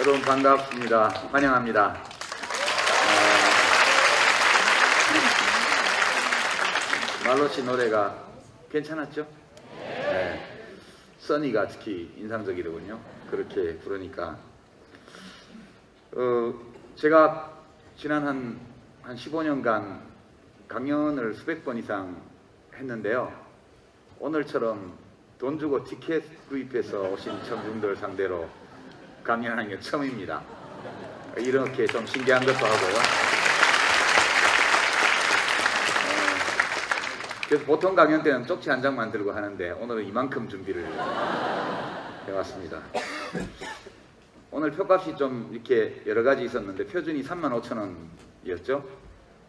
여러분 반갑습니다. 환영합니다. 말로씨 노래가 괜찮았죠? 네. 써니가 특히 인상적이더군요. 그렇게 부르니까. 제가 지난 한 15년간 강연을 수백 번 이상 했는데요. 오늘처럼 돈 주고 티켓 구입해서 오신 청중들 상대로 강연하는 게 처음입니다. 이렇게 좀 신기한 것도 하고요. 그래서 보통 강연 때는 쪽지 한 장만 들고 하는데 오늘은 이만큼 준비를 해왔습니다. 오늘 표값이 좀 이렇게 여러 가지 있었는데 표준이 35,000원이었죠.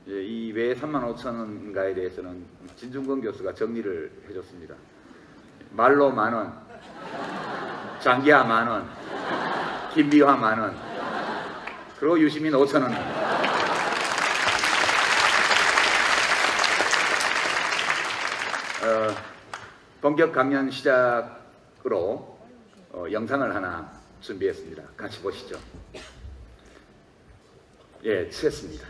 이 외에 35,000원인가에 대해서는 진중권 교수가 정리를 해줬습니다. 말로 10,000원, 장기하 10,000원, 김비화 10,000원, 그리고 유시민 5,000원. 본격 강연 시작으로 영상을 하나 준비했습니다. 같이 보시죠. 예, 취했습니다.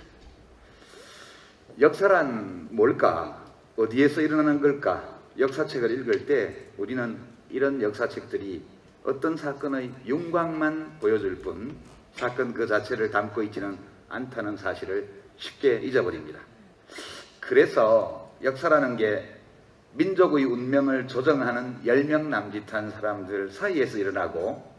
역사란 뭘까? 어디에서 일어나는 걸까? 역사책을 읽을 때 우리는 이런 역사책들이 어떤 사건의 윤곽만 보여줄 뿐 사건 그 자체를 담고 있지는 않다는 사실을 쉽게 잊어버립니다. 그래서 역사라는 게 민족의 운명을 조정하는 10명 남짓한 사람들 사이에서 일어나고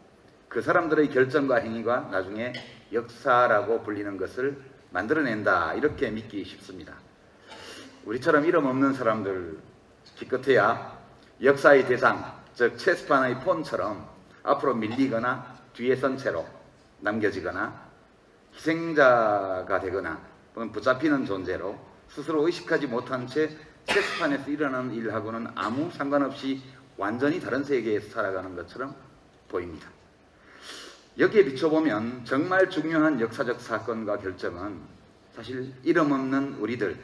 그 사람들의 결정과 행위가 나중에 역사라고 불리는 것을 만들어낸다, 이렇게 믿기 쉽습니다. 우리처럼 이름 없는 사람들 기껏해야 역사의 대상, 즉 체스판의 폰처럼 앞으로 밀리거나 뒤에 선 채로 남겨지거나 희생자가 되거나 또는 붙잡히는 존재로 스스로 의식하지 못한 채 체스판에서 일어나는 일하고는 아무 상관없이 완전히 다른 세계에서 살아가는 것처럼 보입니다. 여기에 비춰보면 정말 중요한 역사적 사건과 결정은 사실 이름 없는 우리들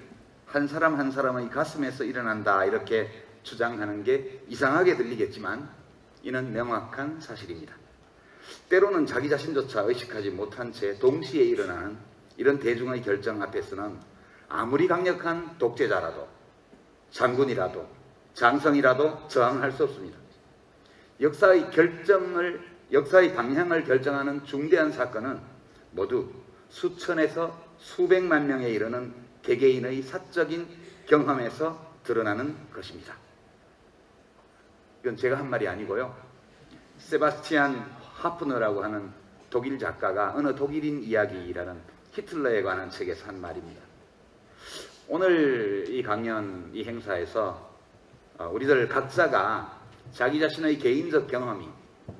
한 사람 한 사람의 가슴에서 일어난다, 이렇게 주장하는 게 이상하게 들리겠지만 이는 명확한 사실입니다. 때로는 자기 자신조차 의식하지 못한 채 동시에 일어나는 이런 대중의 결정 앞에서는 아무리 강력한 독재자라도 장군이라도 장성이라도 저항할 수 없습니다. 역사의 방향을 결정하는 중대한 사건은 모두 수천에서 수백만 명에 이르는 개개인의 사적인 경험에서 드러나는 것입니다. 이건 제가 한 말이 아니고요. 세바스티안 하프너라고 하는 독일 작가가 어느 독일인 이야기라는 히틀러에 관한 책에서 한 말입니다. 오늘 이 강연, 이 행사에서 우리들 각자가 자기 자신의 개인적 경험이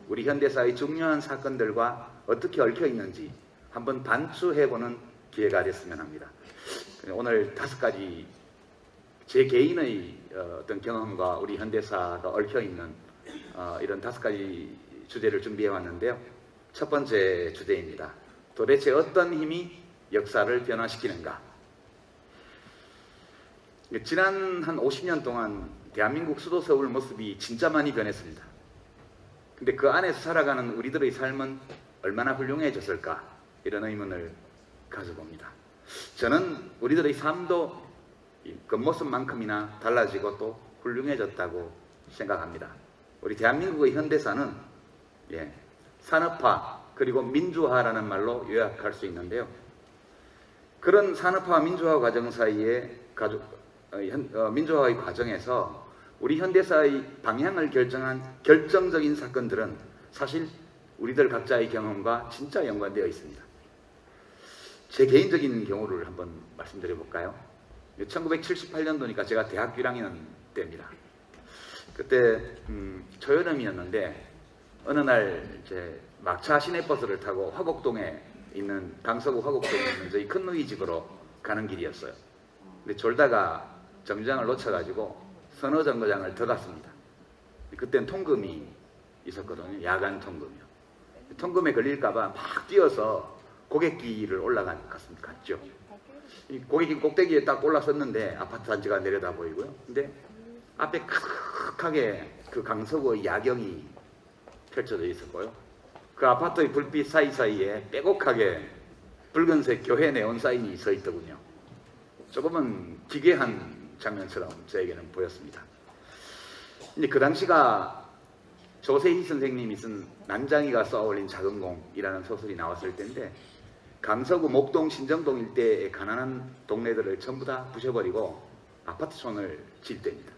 우리 현대사의 중요한 사건들과 어떻게 얽혀 있는지 한번 반추해보는 기회가 됐으면 합니다. 오늘 5가지 제 개인의 어떤 경험과 우리 현대사가 얽혀 있는 이런 5가지 주제를 준비해 왔는데요. 첫 번째 주제입니다. 도대체 어떤 힘이 역사를 변화시키는가? 지난 한 50년 동안 대한민국 수도 서울 모습이 진짜 많이 변했습니다. 근데 그 안에서 살아가는 우리들의 삶은 얼마나 훌륭해졌을까? 이런 의문을 가져봅니다. 저는 우리들의 삶도 겉모습만큼이나 달라지고 또 훌륭해졌다고 생각합니다. 우리 대한민국의 현대사는 산업화 그리고 민주화라는 말로 요약할 수 있는데요. 그런 산업화와 민주화 과정 사이에 민주화의 과정에서 우리 현대사의 방향을 결정한 결정적인 사건들은 사실 우리들 각자의 경험과 진짜 연관되어 있습니다. 제 개인적인 경우를 한번 말씀드려 볼까요? 1978년도니까 제가 대학교 1학년 때입니다. 그때 초여름이었는데 어느 날 이제 막차 시내버스를 타고 화곡동에 있는 강서구 화곡동에 있는 저희 큰누이 집으로 가는 길이었어요. 근데 졸다가 정류장을 놓쳐가지고 선어정거장을 더 갔습니다. 그때는 통금이 있었거든요. 야간 통금이요. 통금에 걸릴까봐 막 뛰어서 고객길을 올라갔죠. 이 고객길 꼭대기에 딱 올라섰는데 아파트 단지가 내려다 보이고요. 근데 앞에 크게 그 강서구의 야경이 펼쳐져 있었고요. 그 아파트의 불빛 사이사이에 빼곡하게 붉은색 교회 네온 사인이 서 있더군요. 조금은 기괴한 장면처럼 저에게는 보였습니다. 근데 그 당시가 조세희 선생님이 쓴 난장이가 쏘아올린 작은 공이라는 소설이 나왔을 때인데, 강서구 목동 신정동 일대의 가난한 동네들을 전부 다 부셔버리고 아파트촌을 지을 때입니다.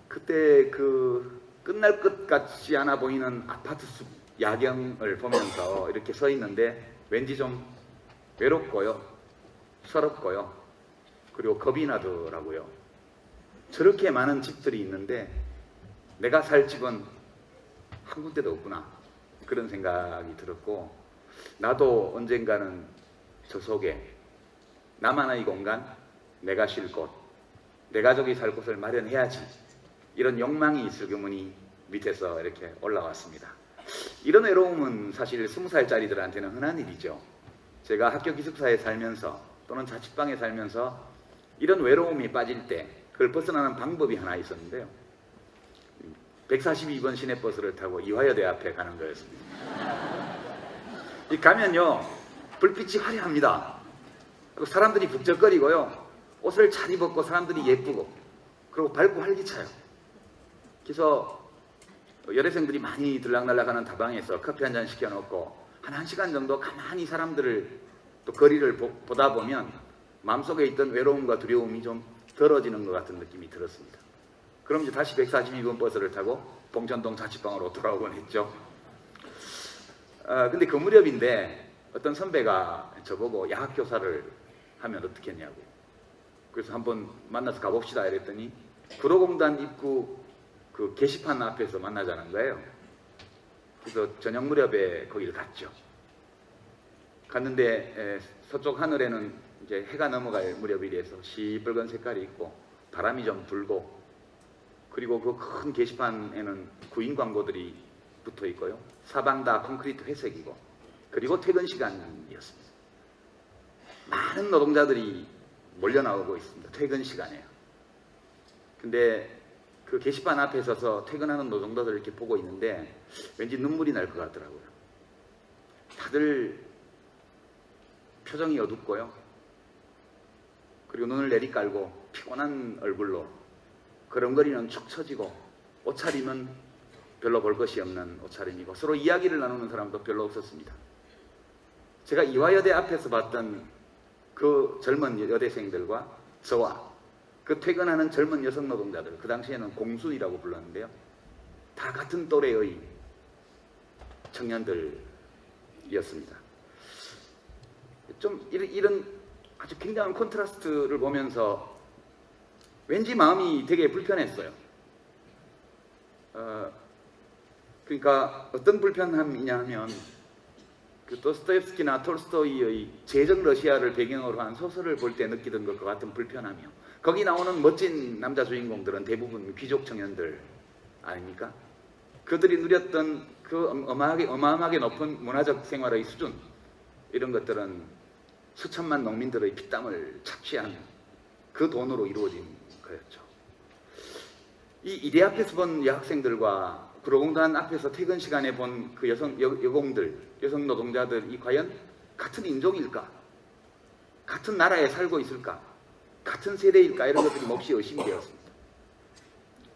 그때 그 끝날 것 같지 않아 보이는 아파트 숲 야경을 보면서 이렇게 서 있는데 왠지 좀 외롭고요, 서럽고요, 그리고 겁이 나더라고요. 저렇게 많은 집들이 있는데 내가 살 집은 한 군데도 없구나, 그런 생각이 들었고, 나도 언젠가는 저 속에 나만의 공간, 내가 쉴 곳, 내 가족이 살 곳을 마련해야지, 이런 욕망이 있을 경우니 밑에서 이렇게 올라왔습니다. 이런 외로움은 사실 20살짜리들한테는 흔한 일이죠. 제가 학교 기숙사에 살면서 또는 자취방에 살면서 이런 외로움이 빠질 때 그걸 벗어나는 방법이 하나 있었는데요. 142번 시내버스를 타고 이화여대 앞에 가는 거였습니다. 이 가면요, 불빛이 화려합니다. 그리고 사람들이 북적거리고요, 옷을 잘 입었고 사람들이 예쁘고, 그리고 밝고 활기차요. 그래서 여대생들이 많이 들락날락하는 다방에서 커피 한 잔 시켜놓고 한 1시간 정도 가만히 사람들을 또 거리를 보다 보면 마음속에 있던 외로움과 두려움이 좀 덜어지는 것 같은 느낌이 들었습니다. 그럼 이제 다시 142번 버스를 타고 봉천동 자취방으로 돌아오곤 했죠. 근데 그 무렵인데 어떤 선배가 저보고 야학교사를 하면 어떻겠냐고, 그래서 한번 만나서 가봅시다 이랬더니 구로공단 입구 그 게시판 앞에서 만나자는 거예요. 그래서 저녁 무렵에 거기를 갔죠. 갔는데 서쪽 하늘에는 이제 해가 넘어갈 무렵이라서 시뻘건 색깔이 있고 바람이 좀 불고, 그리고 그 큰 게시판에는 구인 광고들이 붙어 있고요, 사방 다 콘크리트 회색이고, 그리고 퇴근 시간이었습니다. 많은 노동자들이 몰려 나오고 있습니다. 퇴근 시간에요. 근데 그 게시판 앞에 서서 퇴근하는 노동자들을 이렇게 보고 있는데 왠지 눈물이 날 것 같더라고요. 다들 표정이 어둡고요, 그리고 눈을 내리깔고 피곤한 얼굴로 걸음걸이는 축 처지고, 옷차림은 별로 볼 것이 없는 옷차림이고, 서로 이야기를 나누는 사람도 별로 없었습니다. 제가 이화여대 앞에서 봤던 그 젊은 여대생들과 저와 그 퇴근하는 젊은 여성 노동자들, 그 당시에는 공순이라고 불렀는데요, 다 같은 또래의 청년들이었습니다. 좀 이런 아주 굉장한 콘트라스트를 보면서 왠지 마음이 되게 불편했어요. 그러니까 어떤 불편함이냐 하면, 그 도스토옙스키나 톨스토이의 제정 러시아를 배경으로 한 소설을 볼 때 느끼던 것과 같은 불편함이요. 거기 나오는 멋진 남자 주인공들은 대부분 귀족 청년들 아닙니까? 그들이 누렸던 그 어마어마하게 높은 문화적 생활의 수준, 이런 것들은 수천만 농민들의 피땀을 착취한 그 돈으로 이루어진 거였죠. 이 이대 앞에서 본 여학생들과 구로공단 앞에서 퇴근 시간에 본 그 여공들, 여성 노동자들이 과연 같은 인종일까? 같은 나라에 살고 있을까? 같은 세대일까? 이런 것들이 몹시 의심이 되었습니다.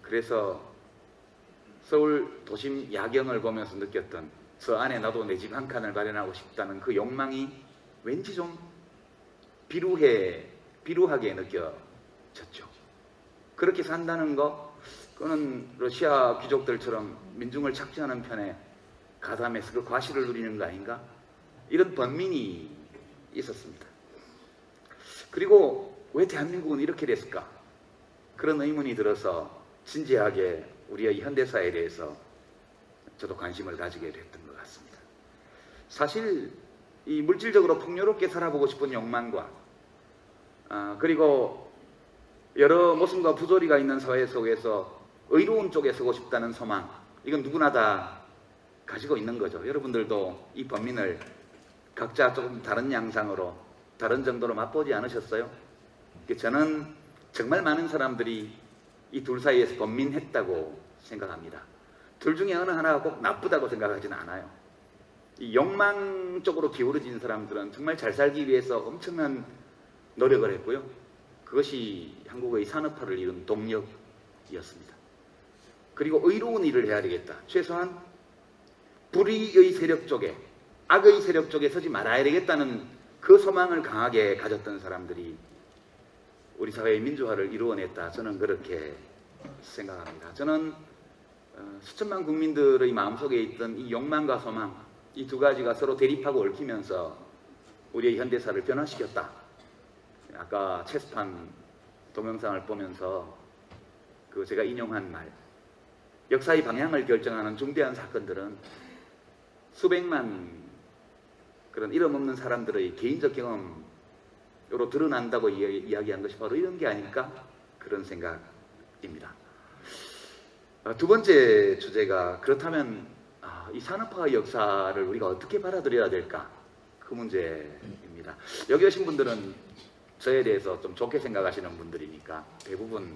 그래서 서울 도심 야경을 보면서 느꼈던 저 안에 나도 내 집 한 칸을 마련하고 싶다는 그 욕망이 왠지 좀 비루하게 느껴졌죠. 그렇게 산다는 거, 그거는 러시아 귀족들처럼 민중을 착취하는 편에 가담해서 그 과실을 누리는 거 아닌가? 이런 번민이 있었습니다. 그리고 왜 대한민국은 이렇게 됐을까? 그런 의문이 들어서 진지하게 우리의 현대사에 대해서 저도 관심을 가지게 됐던 것 같습니다. 사실 이 물질적으로 풍요롭게 살아보고 싶은 욕망과 그리고 여러 모순과 부조리가 있는 사회 속에서 의로운 쪽에 서고 싶다는 소망, 이건 누구나 다 가지고 있는 거죠. 여러분들도 이 범민을 각자 조금 다른 양상으로, 다른 정도로 맛보지 않으셨어요? 저는 정말 많은 사람들이 이 둘 사이에서 범민했다고 생각합니다. 둘 중에 어느 하나가 꼭 나쁘다고 생각하지는 않아요. 이 욕망 쪽으로 기울어진 사람들은 정말 잘 살기 위해서 엄청난 노력을 했고요. 그것이 한국의 산업화를 이룬 동력이었습니다. 그리고 의로운 일을 해야 되겠다. 최소한 불의의 세력 쪽에, 악의 세력 쪽에 서지 말아야 되겠다는 그 소망을 강하게 가졌던 사람들이 우리 사회의 민주화를 이루어냈다. 저는 그렇게 생각합니다. 저는 수천만 국민들의 마음속에 있던 이 욕망과 소망, 이 두 가지가 서로 대립하고 얽히면서 우리의 현대사를 변화시켰다. 아까 체스판 동영상을 보면서 그 제가 인용한 말, 역사의 방향을 결정하는 중대한 사건들은 수백만 그런 이름 없는 사람들의 개인적 경험으로 드러난다고 이야기한 것이 바로 이런 게 아닐까? 그런 생각입니다. 두 번째 주제가 그렇다면 이 산업화의 역사를 우리가 어떻게 받아들여야 될까? 그 문제입니다. 여기 오신 분들은 저에 대해서 좀 좋게 생각하시는 분들이니까 대부분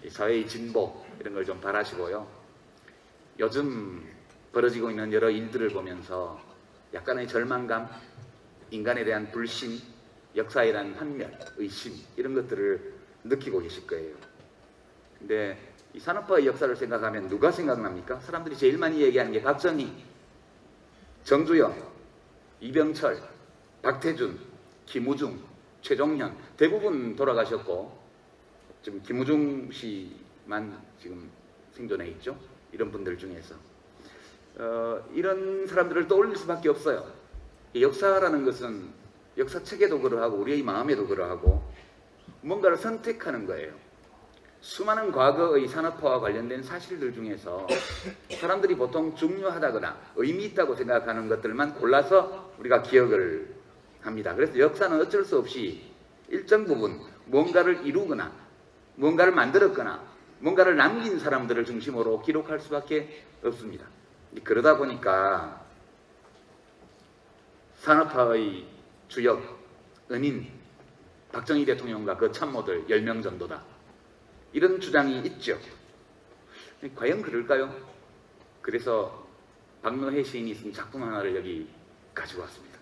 사회의 진보 이런 걸 좀 바라시고요. 요즘 벌어지고 있는 여러 일들을 보면서 약간의 절망감, 인간에 대한 불신, 역사에 대한 환멸, 의심 이런 것들을 느끼고 계실 거예요. 근데 이 산업화의 역사를 생각하면 누가 생각납니까? 사람들이 제일 많이 얘기하는 게 박정희, 정주영, 이병철, 박태준, 김우중, 최종현 대부분 돌아가셨고 지금 김우중 씨만 지금 생존해 있죠. 이런 분들 중에서 이런 사람들을 떠올릴 수밖에 없어요. 이 역사라는 것은 역사책에도 그러하고 우리의 마음에도 그러하고 뭔가를 선택하는 거예요. 수많은 과거의 산업화와 관련된 사실들 중에서 사람들이 보통 중요하다거나 의미 있다고 생각하는 것들만 골라서 우리가 기억을 합니다. 그래서 역사는 어쩔 수 없이 일정 부분 뭔가를 이루거나 뭔가를 만들었거나 뭔가를 남긴 사람들을 중심으로 기록할 수밖에 없습니다. 그러다 보니까 산업화의 주역, 은인, 박정희 대통령과 그 참모들 10명 정도다. 이런 주장이 있죠. 과연 그럴까요? 그래서 박노해 시인이 쓴 작품 하나를 여기 가지고 왔습니다.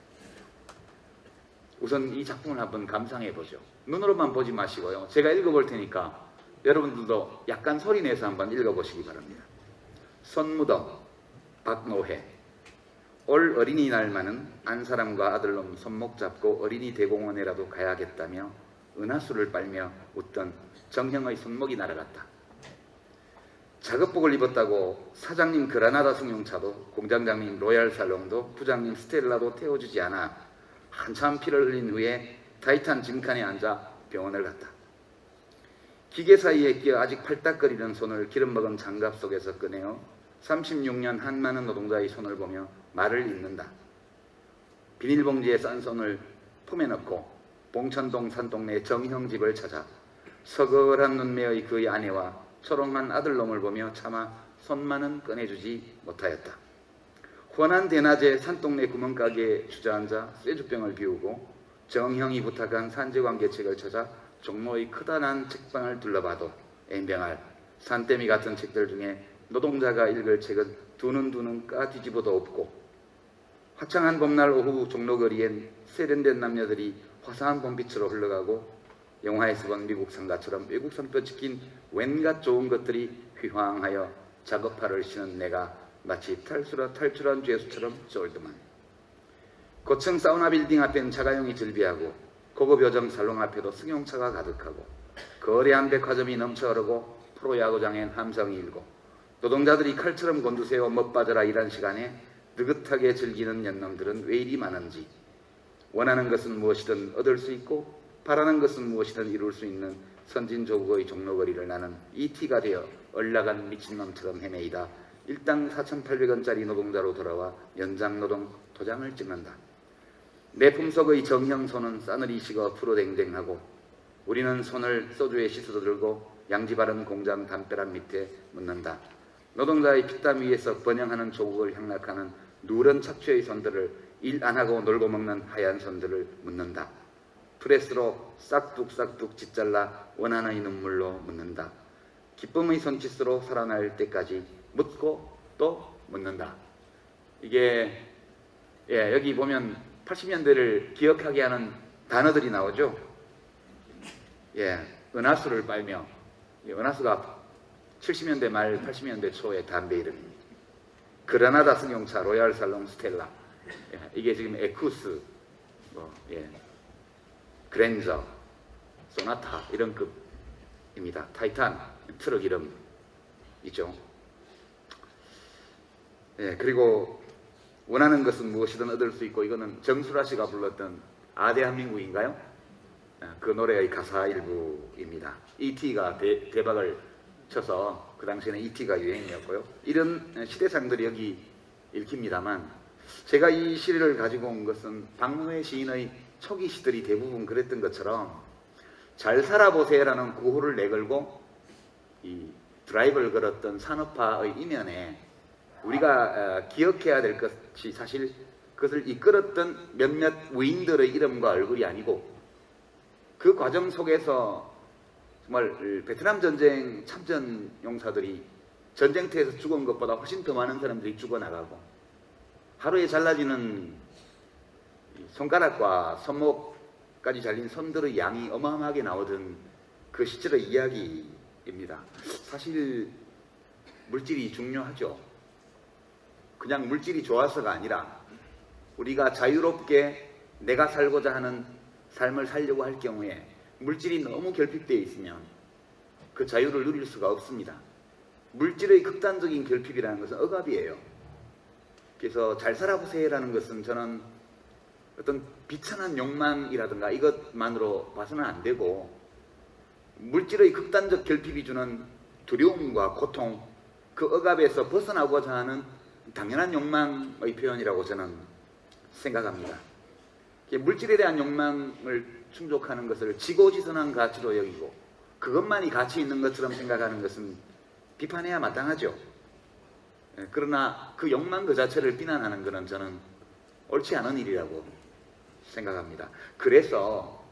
우선 이 작품을 한번 감상해 보죠. 눈으로만 보지 마시고요. 제가 읽어볼 테니까 여러분들도 약간 소리 내서 한번 읽어보시기 바랍니다. 손무덤, 박노해. 올 어린이날만은 안사람과 아들놈 손목 잡고 어린이 대공원에라도 가야겠다며 은하수를 빨며 웃던 정형의 손목이 날아갔다. 작업복을 입었다고 사장님 그라나다 승용차도 공장장님 로얄 살롱도 부장님 스텔라도 태워주지 않아 한참 피를 흘린 후에 타이탄 짐칸에 앉아 병원을 갔다. 기계 사이에 끼어 아직 팔딱거리는 손을 기름 먹은 장갑 속에서 꺼내어 36년 한 많은 노동자의 손을 보며 말을 잇는다. 비닐봉지에 싼 손을 품에 넣고 봉천동 산동네 정형 집을 찾아 서글한 눈매의 그의 아내와 초롱한 아들놈을 보며 차마 손만은 꺼내주지 못하였다. 훤한 대낮에 산동네 구멍가게에 주저앉아 쇠주병을 비우고 정형이 부탁한 산재관계책을 찾아 종로의 크다란 책방을 둘러봐도 엠병할 산더미 같은 책들 중에 노동자가 읽을 책은 두눈두눈 까 뒤집어도 없고 화창한 봄날 오후 종로거리엔 세련된 남녀들이 화사한 봄빛으로 흘러가고 영화에서 본 미국 상가처럼 외국 상표 찍힌 웬갓 좋은 것들이 휘황하여 작업화를 신은 내가 마치 탈출한 죄수처럼 쫄드만. 고층 사우나 빌딩 앞엔 자가용이 즐비하고 고급 요정 살롱 앞에도 승용차가 가득하고 거래한 백화점이 넘쳐 흐르고 프로야구장엔 함성이 일고 노동자들이 칼처럼 곤두세워 멋빠져라 일한 시간에 느긋하게 즐기는 년놈들은 왜 이리 많은지, 원하는 것은 무엇이든 얻을 수 있고 바라는 것은 무엇이든 이룰 수 있는 선진조국의 종로거리를 나는 ET가 되어 얼라간 미친놈처럼 헤매이다. 일당 4,800원짜리 노동자로 돌아와 연장노동 도장을 찍는다. 내 품속의 정형손은 싸늘히 식어 푸르댕댕하고 우리는 손을 소주에 씻어 들고 양지 바른 공장 담벼락 밑에 묻는다. 노동자의 피땀 위에서 번영하는 조국을 향락하는 누런 척추의 손들을 일 안하고 놀고 먹는 하얀 손들을 묻는다. 프레스로 싹둑싹둑 짓잘라 원한의 눈물로 묻는다. 기쁨의 손짓으로 살아날 때까지 묻고 또 묻는다. 이게 여기 보면 80년대를 기억하게 하는 단어들이 나오죠. 은하수를 빨며, 은하수가 70년대 말 80년대 초의 담배 이름입니다. 그라나다 승용차 로얄 살롱 스텔라, 이게 지금 에쿠스, 그랜저, 소나타 이런 급입니다. 타이탄 트럭 이름이죠. 그리고 원하는 것은 무엇이든 얻을 수 있고, 이거는 정수라 씨가 불렀던 대한민국인가요? 그 노래의 가사 일부입니다. E.T.가 대박을 쳐서 그 당시에는 E.T.가 유행이었고요. 이런 시대상들이 여기 읽힙니다만, 제가 이 시를 가지고 온 것은 박노해 시인의 초기 시들이 대부분 그랬던 것처럼 잘 살아보세요라는 구호를 내걸고 이 드라이브를 걸었던 산업화의 이면에 우리가 기억해야 될 것이, 사실 그것을 이끌었던 몇몇 위인들의 이름과 얼굴이 아니고, 그 과정 속에서 정말 베트남 전쟁 참전 용사들이 전쟁터에서 죽은 것보다 훨씬 더 많은 사람들이 죽어나가고, 하루에 잘라지는 손가락과 손목까지 잘린 손들의 양이 어마어마하게 나오던 그 시절의 이야기입니다. 사실 물질이 중요하죠. 그냥 물질이 좋아서가 아니라 우리가 자유롭게 내가 살고자 하는 삶을 살려고 할 경우에 물질이 너무 결핍되어 있으면 그 자유를 누릴 수가 없습니다. 물질의 극단적인 결핍이라는 것은 억압이에요. 그래서 잘 살아보세요라는 것은 저는 어떤 비천한 욕망이라든가 이것만으로 봐서는 안 되고, 물질의 극단적 결핍이 주는 두려움과 고통, 그 억압에서 벗어나고자 하는 당연한 욕망의 표현이라고 저는 생각합니다. 물질에 대한 욕망을 충족하는 것을 지고지선한 가치로 여기고 그것만이 가치 있는 것처럼 생각하는 것은 비판해야 마땅하죠. 그러나 그 욕망 그 자체를 비난하는 것은 저는 옳지 않은 일이라고 생각합니다. 그래서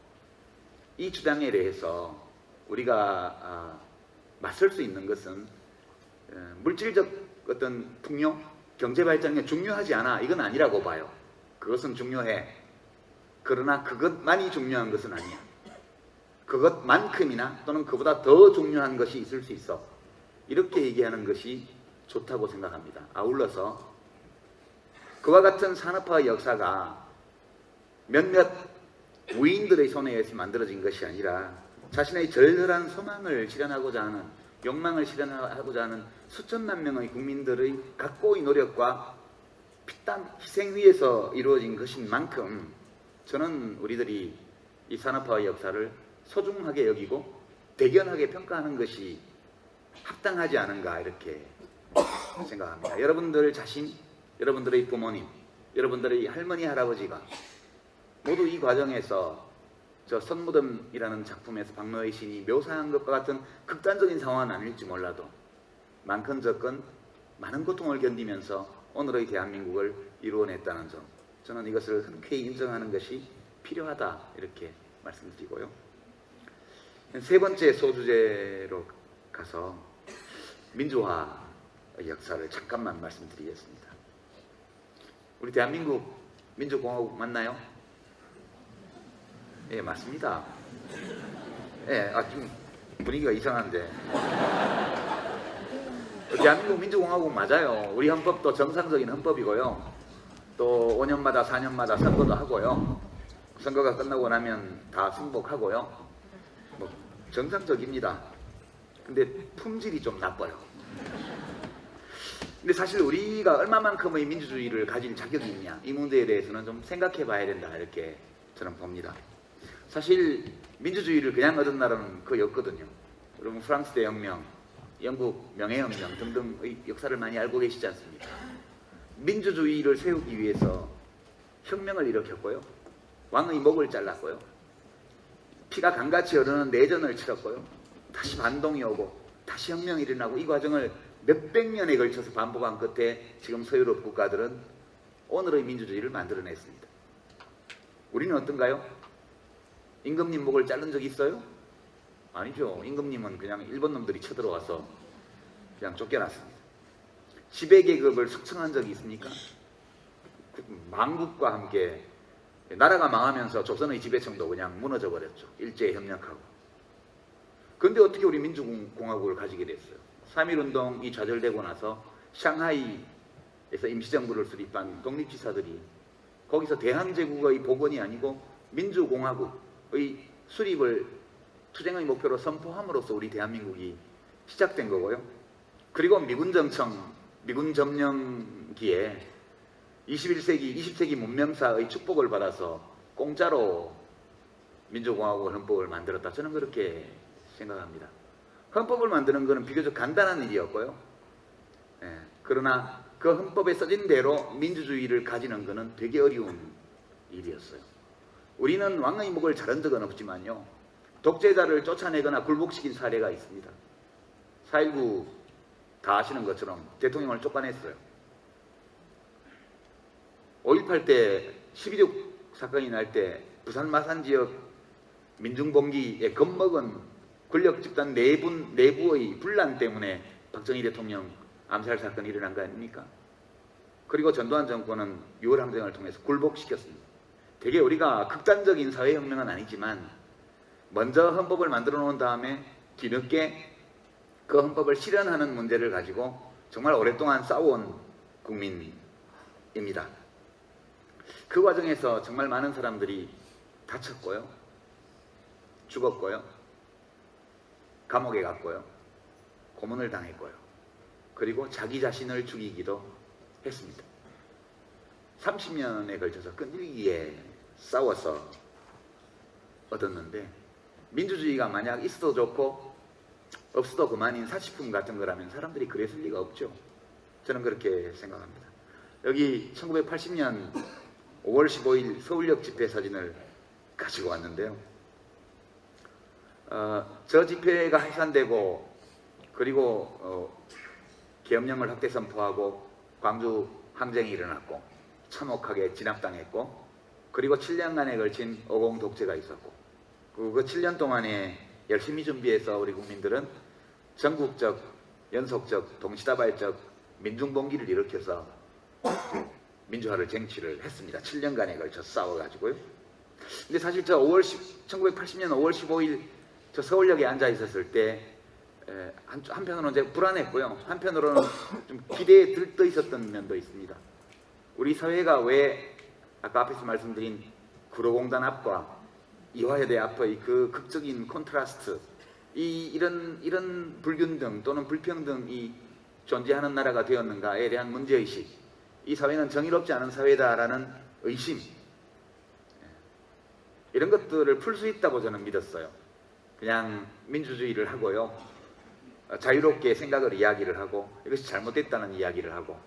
이 주장에 대해서 우리가 맞설 수 있는 것은 물질적 어떤 풍요, 경제 발전이 중요하지 않아, 이건 아니라고 봐요. 그것은 중요해. 그러나 그것만이 중요한 것은 아니야. 그것만큼이나 또는 그보다 더 중요한 것이 있을 수 있어. 이렇게 얘기하는 것이 좋다고 생각합니다. 아울러서 그와 같은 산업화의 역사가 몇몇 위인들의 손에 의해서 만들어진 것이 아니라 자신의 절절한 소망을 실현하고자 하는, 욕망을 실현하고자 하는 수천만 명의 국민들의 각고의 노력과 피땀 희생 위에서 이루어진 것인 만큼 저는 우리들이 이 산업화의 역사를 소중하게 여기고 대견하게 평가하는 것이 합당하지 않은가, 이렇게 생각합니다. 여러분들 자신, 여러분들의 부모님, 여러분들의 할머니, 할아버지가 모두 이 과정에서 저 선무덤이라는 작품에서 박노해 시인이 묘사한 것과 같은 극단적인 상황은 아닐지 몰라도 많건 적건 많은 고통을 견디면서 오늘의 대한민국을 이루어냈다는 점, 저는 이것을 흔쾌히 인정하는 것이 필요하다, 이렇게 말씀드리고요. 세 번째 소주제로 가서 민주화의 역사를 잠깐만 말씀드리겠습니다. 우리 대한민국 민주공화국 맞나요? 예, 맞습니다. 예, 좀 분위기가 이상한데. 대한민국 민주공화국 맞아요. 우리 헌법도 정상적인 헌법이고요. 또 5년마다 4년마다 선거도 하고요. 선거가 끝나고 나면 다 승복하고요. 뭐 정상적입니다. 근데 품질이 좀 나빠요. 근데 사실 우리가 얼마만큼의 민주주의를 가질 자격이 있냐, 이 문제에 대해서는 좀 생각해 봐야 된다, 이렇게 저는 봅니다. 사실 민주주의를 그냥 얻은 나라는 거의 없거든요. 여러분 프랑스 대혁명, 영국 명예혁명 등등의 역사를 많이 알고 계시지 않습니까? 민주주의를 세우기 위해서 혁명을 일으켰고요. 왕의 목을 잘랐고요. 피가 강같이 흐르는 내전을 치렀고요. 다시 반동이 오고 다시 혁명이 일어나고, 이 과정을 몇백 년에 걸쳐서 반복한 끝에 지금 서유럽 국가들은 오늘의 민주주의를 만들어냈습니다. 우리는 어떤가요? 임금님 목을 자른 적 있어요? 아니죠. 임금님은 그냥 일본 놈들이 쳐들어와서 그냥 쫓겨났습니다. 지배계급을 숙청한 적이 있습니까? 망국과 함께 나라가 망하면서 조선의 지배층도 그냥 무너져 버렸죠. 일제에 협력하고. 그런데 어떻게 우리 민주공화국을 가지게 됐어요? 3.1운동이 좌절되고 나서 샹하이에서 임시정부를 수립한 독립지사들이 거기서 대한제국의 복원이 아니고 민주공화국의 수립을 투쟁의 목표로 선포함으로써 우리 대한민국이 시작된 거고요. 그리고 미군 점령기에 21세기, 20세기 문명사의 축복을 받아서 공짜로 민주공화국 헌법을 만들었다. 저는 그렇게 생각합니다. 헌법을 만드는 것은 비교적 간단한 일이었고요. 그러나 그 헌법에 써진 대로 민주주의를 가지는 것은 되게 어려운 일이었어요. 우리는 왕의 목을 자른 적은 없지만요. 독재자를 쫓아내거나 굴복시킨 사례가 있습니다. 4.19 다 아시는 것처럼 대통령을 쫓아냈어요. 5.18 때 12.6 사건이 날 때 부산 마산 지역 민중봉기에 겁먹은 권력 집단 내부의 분란 때문에 박정희 대통령 암살 사건이 일어난 거 아닙니까? 그리고 전두환 정권은 6월 항쟁을 통해서 굴복시켰습니다. 되게 우리가 극단적인 사회혁명은 아니지만 먼저 헌법을 만들어 놓은 다음에 뒤늦게 그 헌법을 실현하는 문제를 가지고 정말 오랫동안 싸워온 국민입니다. 그 과정에서 정말 많은 사람들이 다쳤고요. 죽었고요. 감옥에 갔고요. 고문을 당했고요. 그리고 자기 자신을 죽이기도 했습니다. 30년에 걸쳐서 끈질기게 싸워서 얻었는데 민주주의가 만약 있어도 좋고 없어도 그만인 사치품 같은 거라면 사람들이 그랬을 리가 없죠. 저는 그렇게 생각합니다. 여기 1980년 5월 15일 서울역 집회 사진을 가지고 왔는데요. 저 집회가 해산되고 그리고 계엄령을 확대 선포하고 광주 항쟁이 일어났고 참혹하게 진압당했고 그리고 7년간에 걸친 어공 독재가 있었고 그 7년 동안에 열심히 준비해서 우리 국민들은 전국적, 연속적, 동시다발적 민중봉기를 일으켜서 민주화를 쟁취를 했습니다. 7년간에 걸쳐 싸워가지고요. 근데 사실 1980년 5월 15일 저 서울역에 앉아 있었을 때 한편으로는 제가 불안했고요. 한편으로는 좀 기대에 들떠 있었던 면도 있습니다. 우리 사회가 왜 아까 앞에서 말씀드린 구로공단 앞과 이화여대 앞의 그 극적인 콘트라스트 이런 불균등 또는 불평등이 존재하는 나라가 되었는가에 대한 문제의식, 이 사회는 정의롭지 않은 사회다라는 의심, 이런 것들을 풀 수 있다고 저는 믿었어요. 그냥 민주주의를 하고요, 자유롭게 생각을 이야기를 하고 이것이 잘못됐다는 이야기를 하고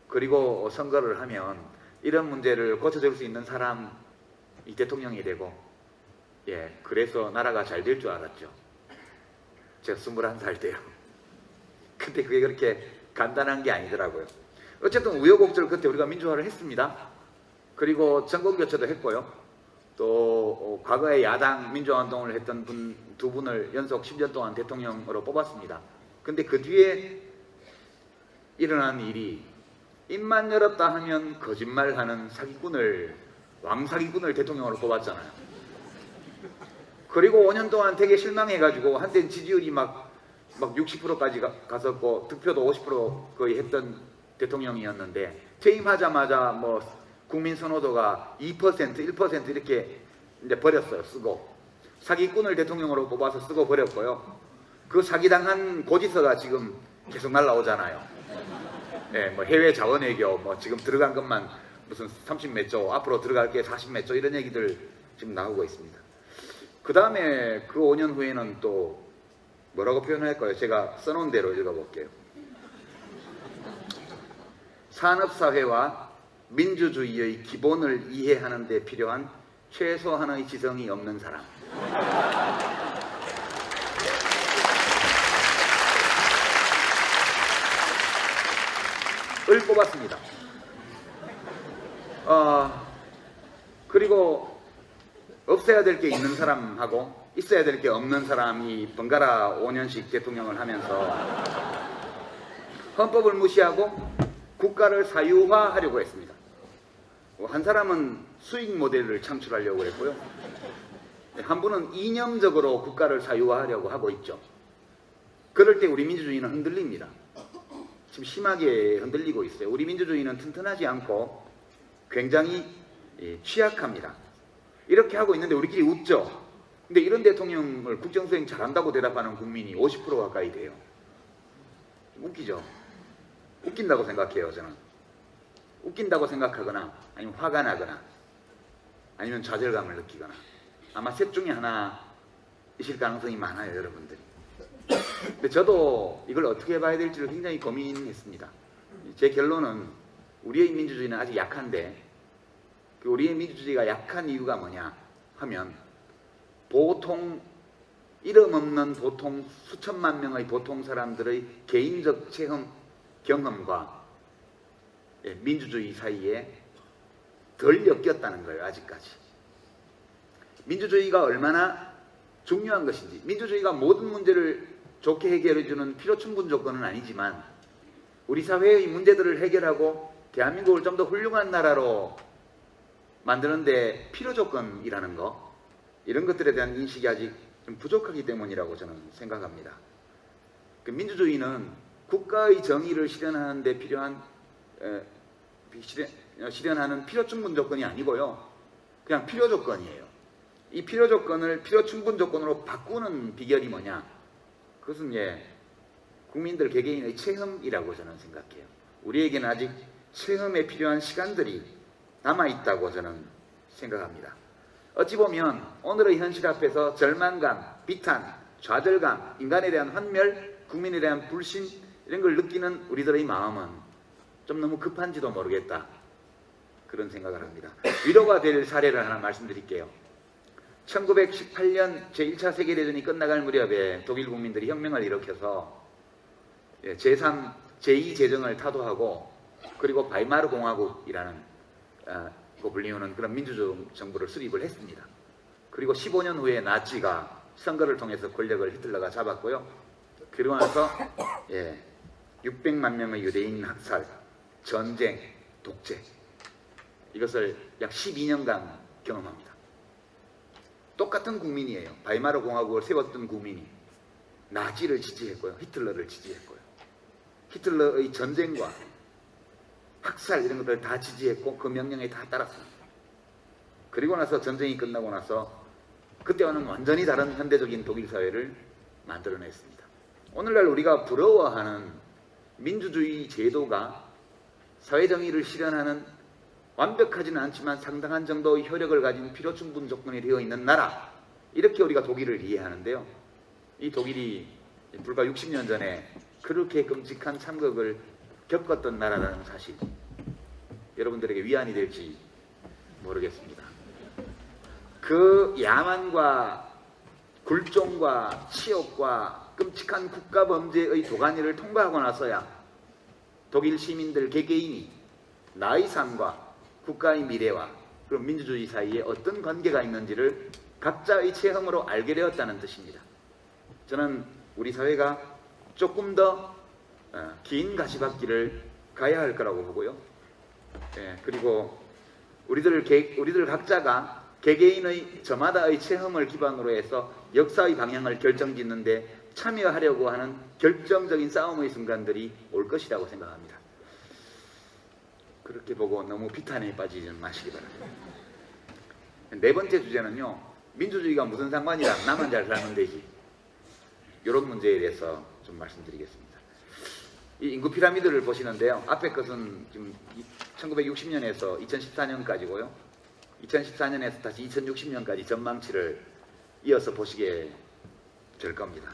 그리고 선거를 하면 이런 문제를 고쳐줄 수 있는 사람이 대통령이 되고, 그래서 나라가 잘 될 줄 알았죠. 제가 21살 때요. 근데 그게 그렇게 간단한 게 아니더라고요. 어쨌든 우여곡절 끝에 우리가 민주화를 했습니다. 그리고 전국교체도 했고요. 또 과거에 야당 민주화운동을 했던 두 분을 연속 10년 동안 대통령으로 뽑았습니다. 근데 그 뒤에 일어난 일이 입만 열었다 하면 거짓말하는 왕사기꾼을 대통령으로 뽑았잖아요. 그리고 5년 동안 되게 실망해가지고 한때는 지지율이 막 60%까지 갔었고 득표도 50% 거의 했던 대통령이었는데 퇴임하자마자 뭐 국민 선호도가 2%, 1% 이렇게 이제 버렸어요. 쓰고 사기꾼을 대통령으로 뽑아서 쓰고 버렸고요. 그 사기당한 고지서가 지금 계속 날라오잖아요. 뭐 해외 자원외교 뭐 지금 들어간 것만 무슨 30몇 조, 앞으로 들어갈 게 40몇 조 이런 얘기들 지금 나오고 있습니다. 그 다음에 그 5년 후에는 또 뭐라고 표현할까요? 제가 써놓은 대로 읽어볼게요. 산업사회와 민주주의의 기본을 이해하는 데 필요한 최소한의 지성이 없는 사람. 을 뽑았습니다. 그리고 없애야 될 게 있는 사람하고 있어야 될 게 없는 사람이 번갈아 5년씩 대통령을 하면서 헌법을 무시하고 국가를 사유화하려고 했습니다. 한 사람은 수익 모델을 창출하려고 했고요. 한 분은 이념적으로 국가를 사유화하려고 하고 있죠. 그럴 때 우리 민주주의는 흔들립니다. 지금 심하게 흔들리고 있어요. 우리 민주주의는 튼튼하지 않고 굉장히 취약합니다. 이렇게 하고 있는데 우리끼리 웃죠. 근데 이런 대통령을 국정수행 잘한다고 대답하는 국민이 50% 가까이 돼요. 웃기죠. 웃긴다고 생각해요. 저는 웃긴다고 생각하거나 아니면 화가 나거나 아니면 좌절감을 느끼거나 아마 셋 중에 하나이실 가능성이 많아요, 여러분들이. 근데 저도 이걸 어떻게 봐야 될지를 굉장히 고민했습니다. 제 결론은 우리의 민주주의는 아직 약한데 그 우리의 민주주의가 약한 이유가 뭐냐 하면 보통 이름 없는 보통 수천만 명의 보통 사람들의 개인적 체험 경험과 민주주의 사이에 덜 엮였다는 거예요. 아직까지. 민주주의가 얼마나 중요한 것인지, 민주주의가 모든 문제를 좋게 해결해주는 필요충분 조건은 아니지만 우리 사회의 문제들을 해결하고 대한민국을 좀 더 훌륭한 나라로 만드는데 필요조건이라는 거, 이런 것들에 대한 인식이 아직 좀 부족하기 때문이라고 저는 생각합니다. 그 민주주의는 국가의 정의를 실현하는 데 필요한 실현하는 필요충분 조건이 아니고요. 그냥 필요조건이에요. 이 필요조건을 필요충분 조건으로 바꾸는 비결이 뭐냐? 그것은 국민들 개개인의 체험이라고 저는 생각해요. 우리에게는 아직 체험에 필요한 시간들이 남아있다고 저는 생각합니다. 어찌 보면 오늘의 현실 앞에서 절망감, 비탄, 좌절감, 인간에 대한 환멸, 국민에 대한 불신 이런 걸 느끼는 우리들의 마음은 좀 너무 급한지도 모르겠다, 그런 생각을 합니다. 위로가 될 사례를 하나 말씀드릴게요. 1918년 제1차 세계대전이 끝나갈 무렵에 독일 국민들이 혁명을 일으켜서 제2제정을 타도하고 그리고 바이마르 공화국이라는 불리우는 그런 민주정부를 수립을 했습니다. 그리고 15년 후에 나치가 선거를 통해서 권력을 히틀러가 잡았고요. 그리고 나서 600만 명의 유대인 학살, 전쟁, 독재, 이것을 약 12년간 경험합니다. 똑같은 국민이에요. 바이마르 공화국을 세웠던 국민이 나치를 지지했고요. 히틀러를 지지했고요. 히틀러의 전쟁과 학살 이런 것들 다 지지했고 그 명령에 다 따랐습니다. 그리고 나서 전쟁이 끝나고 나서 그때와는 완전히 다른 현대적인 독일 사회를 만들어냈습니다. 오늘날 우리가 부러워하는 민주주의 제도가 사회정의를 실현하는 완벽하지는 않지만 상당한 정도의 효력을 가진 필요충분 조건이 되어 있는 나라, 이렇게 우리가 독일을 이해하는데요. 이 독일이 불과 60년 전에 그렇게 끔찍한 참극을 겪었던 나라라는 사실, 여러분들에게 위안이 될지 모르겠습니다. 그 야만과 굴종과 치욕과 끔찍한 국가범죄의 도가니를 통과하고 나서야 독일 시민들 개개인이 나의 삶과 국가의 미래와 그런 민주주의 사이에 어떤 관계가 있는지를 각자의 체험으로 알게 되었다는 뜻입니다. 저는 우리 사회가 조금 더 긴 가시밭길을 가야 할 거라고 보고요. 그리고 우리들 각자가 개개인의 저마다의 체험을 기반으로 해서 역사의 방향을 결정짓는데 참여하려고 하는 결정적인 싸움의 순간들이 올 것이라고 생각합니다. 그렇게 보고 너무 비탄에 빠지지 마시기 바랍니다. 네 번째 주제는요, 민주주의가 무슨 상관이랑 나만 잘 살면 되지, 이런 문제에 대해서 좀 말씀드리겠습니다. 이 인구 피라미드를 보시는데요, 앞에 것은 지금 1960년에서 2014년까지고요 2014년에서 다시 2060년까지 전망치를 이어서 보시게 될 겁니다.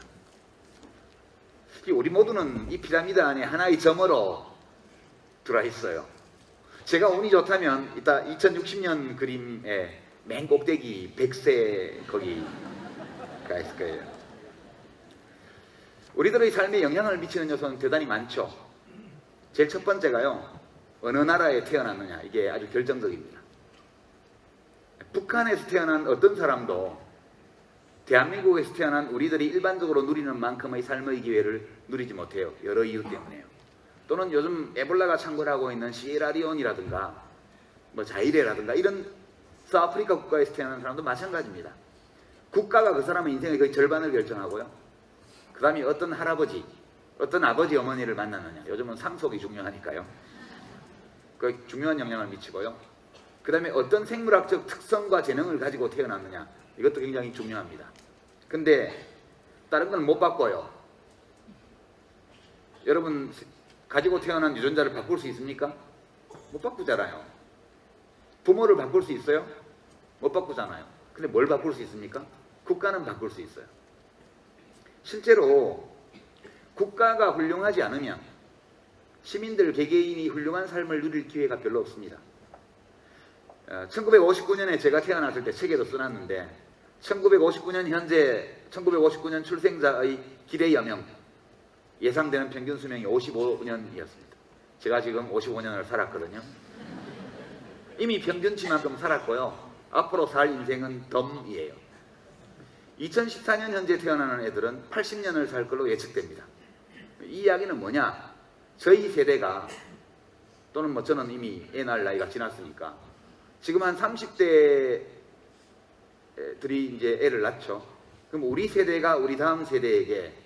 우리 모두는 이 피라미드 안에 하나의 점으로 들어와 있어요. 제가 운이 좋다면 이따 2060년 그림의 맨 꼭대기 100세 거기가 있을 거예요. 우리들의 삶에 영향을 미치는 요소는 대단히 많죠. 제일 첫 번째가요, 어느 나라에 태어났느냐, 이게 아주 결정적입니다. 북한에서 태어난 어떤 사람도 대한민국에서 태어난 우리들이 일반적으로 누리는 만큼의 삶의 기회를 누리지 못해요. 여러 이유 때문에요. 또는 요즘 에볼라가 창궐하고 있는 시에라리온이라든가 뭐 자이레라든가 이런 서아프리카 국가에서 태어난 사람도 마찬가지입니다. 국가가 그 사람의 인생의 거의 절반을 결정하고요. 그 다음에 어떤 할아버지, 어떤 아버지 어머니를 만나느냐. 요즘은 상속이 중요하니까요. 그 중요한 영향을 미치고요. 그 다음에 어떤 생물학적 특성과 재능을 가지고 태어났느냐. 이것도 굉장히 중요합니다. 근데 다른 건 못 바꿔요. 여러분 가지고 태어난 유전자를 바꿀 수 있습니까? 못 바꾸잖아요. 부모를 바꿀 수 있어요? 못 바꾸잖아요. 근데 뭘 바꿀 수 있습니까? 국가는 바꿀 수 있어요. 실제로 국가가 훌륭하지 않으면 시민들 개개인이 훌륭한 삶을 누릴 기회가 별로 없습니다. 1959년에 제가 태어났을 때 책에도 써놨는데 1959년 현재 1959년 출생자의 기대 여명 예상되는 평균 수명이 55년이었습니다. 제가 지금 55년을 살았거든요. 이미 평균치만큼 살았고요. 앞으로 살 인생은 덤이에요. 2014년 현재 태어나는 애들은 80년을 살 걸로 예측됩니다. 이 이야기는 뭐냐? 저희 세대가 또는 뭐 저는 이미 애 낳을 나이가 지났으니까 지금 한 30대들이 이제 애를 낳죠. 그럼 우리 세대가 우리 다음 세대에게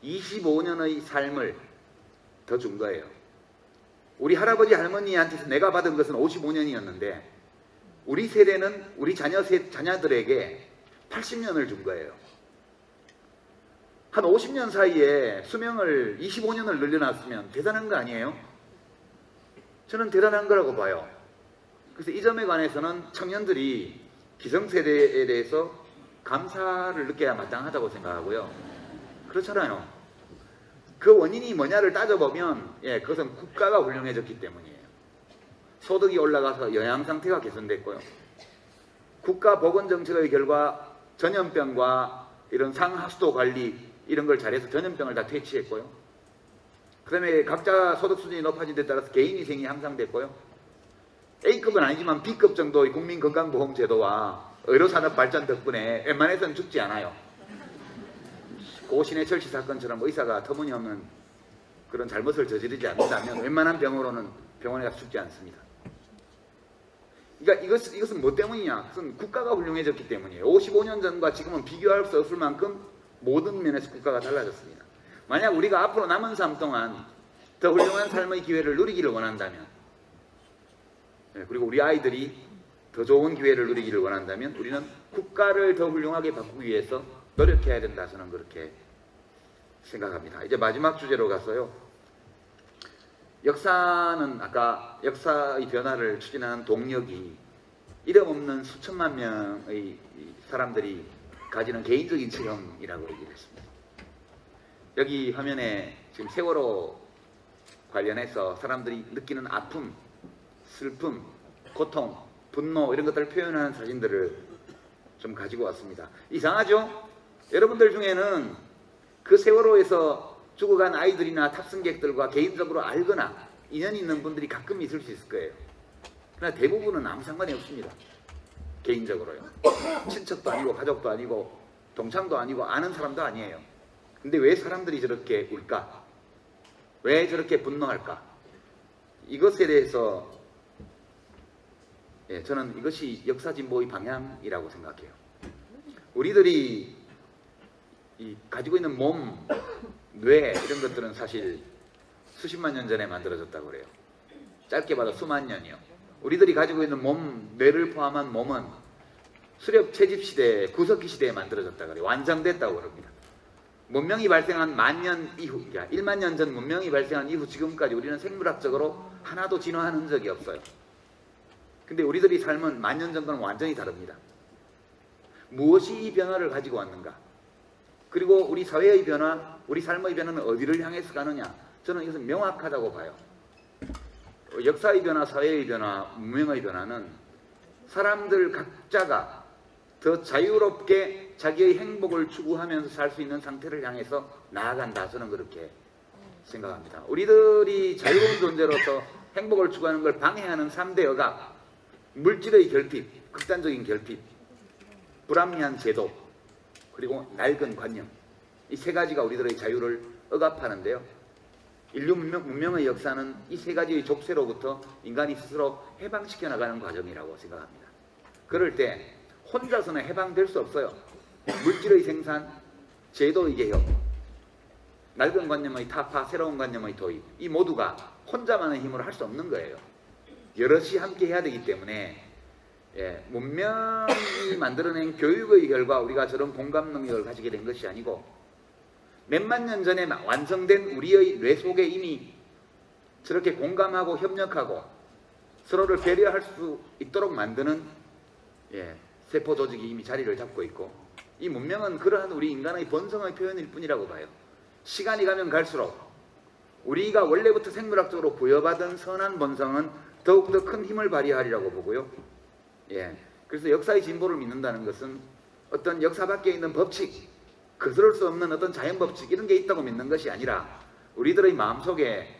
25년의 삶을 더 준 거예요. 우리 할아버지 할머니한테서 내가 받은 것은 55년이었는데 우리 세대는 우리 자녀들에게 80년을 준 거예요. 한 50년 사이에 수명을 25년을 늘려놨으면 대단한 거 아니에요? 저는 대단한 거라고 봐요. 그래서 이 점에 관해서는 청년들이 기성세대에 대해서 감사를 느껴야 마땅하다고 생각하고요. 그렇잖아요. 그 원인이 뭐냐를 따져보면 그것은 국가가 훌륭해졌기 때문이에요. 소득이 올라가서 영양 상태가 개선됐고요. 국가 보건정책의 결과 전염병과 이런 상하수도 관리 이런 걸 잘해서 전염병을 다 퇴치했고요. 그 다음에 각자 소득 수준이 높아진 데 따라서 개인위생이 향상됐고요. A급은 아니지만 B급 정도의 국민건강보험제도와 의료산업 발전 덕분에 웬만해서는 죽지 않아요. 고신의 철시 사건처럼 의사가 터무니없는 그런 잘못을 저지르지 않는다면 웬만한 병으로는 병원에 가서 죽지 않습니다. 그러니까 이것은 뭐 때문이냐? 그것은 국가가 훌륭해졌기 때문이에요. 55년 전과 지금은 비교할 수 없을 만큼 모든 면에서 국가가 달라졌습니다. 만약 우리가 앞으로 남은 삶 동안 더 훌륭한 삶의 기회를 누리기를 원한다면 그리고 우리 아이들이 더 좋은 기회를 누리기를 원한다면 우리는 국가를 더 훌륭하게 바꾸기 위해서 노력해야 된다. 저는 그렇게 생각합니다. 이제 마지막 주제로 가서요. 역사는 아까 역사의 변화를 추진하는 동력이 이름 없는 수천만 명의 사람들이 가지는 개인적인 체험이라고 얘기를 했습니다. 여기 화면에 지금 세월호 관련해서 사람들이 느끼는 아픔, 슬픔, 고통, 분노 이런 것들을 표현하는 사진들을 좀 가지고 왔습니다. 이상하죠? 여러분들 중에는 그 세월호에서 죽어간 아이들이나 탑승객들과 개인적으로 알거나 인연이 있는 분들이 가끔 있을 수 있을 거예요. 그러나 대부분은 아무 상관이 없습니다. 개인적으로요. 친척도 아니고 가족도 아니고 동창도 아니고 아는 사람도 아니에요. 근데 왜 사람들이 저렇게 울까? 왜 저렇게 분노할까? 이것에 대해서 저는 이것이 역사진보의 방향이라고 생각해요. 우리들이 가지고 있는 몸, 뇌 이런 것들은 사실 수십만 년 전에 만들어졌다고 그래요. 짧게 봐도 수만 년이요. 우리들이 가지고 있는 몸, 뇌를 포함한 몸은 수렵 채집시대, 구석기 시대에 만들어졌다고 그래요. 완성됐다고 그럽니다. 문명이 발생한 10,000년 이후, 1만 년 전 문명이 발생한 이후 지금까지 우리는 생물학적으로 하나도 진화한 흔적이 없어요. 근데 우리들이 삶은 10,000년 전과는 완전히 다릅니다. 무엇이 이 변화를 가지고 왔는가? 그리고 우리 사회의 변화, 우리 삶의 변화는 어디를 향해서 가느냐? 저는 이것은 명확하다고 봐요. 역사의 변화, 사회의 변화, 문명의 변화는 사람들 각자가 더 자유롭게 자기의 행복을 추구하면서 살 수 있는 상태를 향해서 나아간다. 저는 그렇게 생각합니다. 우리들이 자유로운 존재로서 행복을 추구하는 걸 방해하는 3대 억압, 물질의 결핍, 극단적인 결핍, 불합리한 제도, 그리고 낡은 관념, 이 세 가지가 우리들의 자유를 억압하는데요. 인류 문명의 역사는 이 세 가지의 족쇄로부터 인간이 스스로 해방시켜 나가는 과정이라고 생각합니다. 그럴 때 혼자서는 해방될 수 없어요. 물질의 생산, 제도의 개혁, 낡은 관념의 타파, 새로운 관념의 도입, 이 모두가 혼자만의 힘으로 할 수 없는 거예요. 여럿이 함께 해야 되기 때문에 문명이 만들어낸 교육의 결과 우리가 저런 공감 능력을 가지게 된 것이 아니고 몇만 년 전에 완성된 우리의 뇌 속에 이미 저렇게 공감하고 협력하고 서로를 배려할 수 있도록 만드는 세포 조직이 이미 자리를 잡고 있고, 이 문명은 그러한 우리 인간의 본성의 표현일 뿐이라고 봐요. 시간이 가면 갈수록 우리가 원래부터 생물학적으로 부여받은 선한 본성은 더욱더 큰 힘을 발휘하리라고 보고요. 그래서 역사의 진보를 믿는다는 것은 어떤 역사 밖에 있는 법칙, 거스를 수 없는 어떤 자연법칙 이런 게 있다고 믿는 것이 아니라 우리들의 마음속에